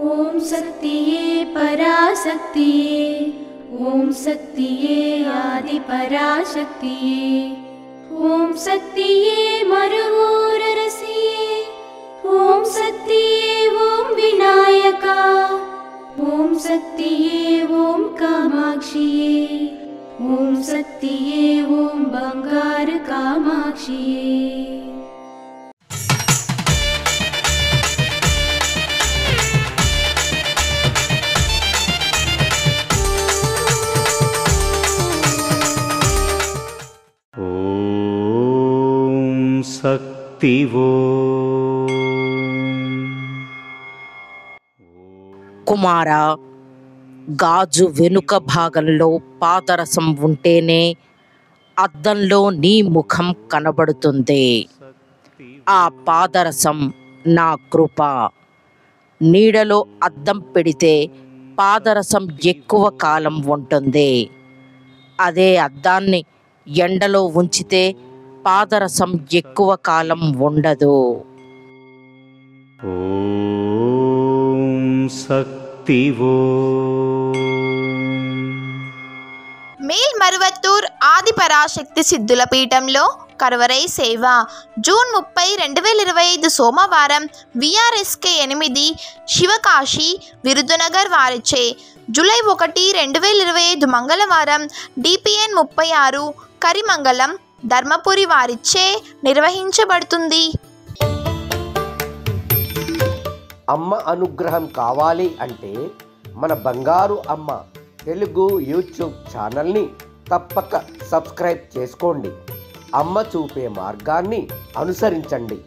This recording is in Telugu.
ओम शक्तिये पराशक्तिये, ओम शक्तिये आदि पराशक्तिये, ओम शक्तिये मरुवोररसिये, ओम शक्तिये ओम विनायका, ओम शक्तिये ओम कामाक्षिये, ओम शक्तिये ओम बंगार कामाक्षिये। ओम शक्ति वो కుమారా, గాజు వెనుక భాగంలో పాదరసం ఉంటేనే అద్దంలో నీ ముఖం కనబడుతుంది. ఆ పాదరసం నా కృప. నీడలో అద్దం పెడితే పాదరసం ఎక్కువ కాలం ఉంటుంది. అదే అద్దాన్ని ఎండలో ఉంచితే పాదరసం ఎక్కువ కాలం ఉండదు. शक्ति वो మేల్మరువత్తూర్ ఆది పరాశక్తి సిద్ధుల పీఠంలో కరవరై సేవ జూన్ 30, 2025 సోమవారం విఆర్ఎస్కే 8 శివకాశి విరుదునగర్ వారిచే, జూలై 1, 2025 మంగళవారం డిపిఎన్ 36 కరిమంగళం ధర్మపురి వారిచే నిర్వహించబడుతుంది. అమ్మ అనుగ్రహం కావాలి అంటే మన బంగారు అమ్మ తెలుగు యూట్యూబ్ ఛానల్ని తప్పక సబ్స్క్రైబ్ చేసుకోండి. అమ్మ చూపే మార్గాన్ని అనుసరించండి.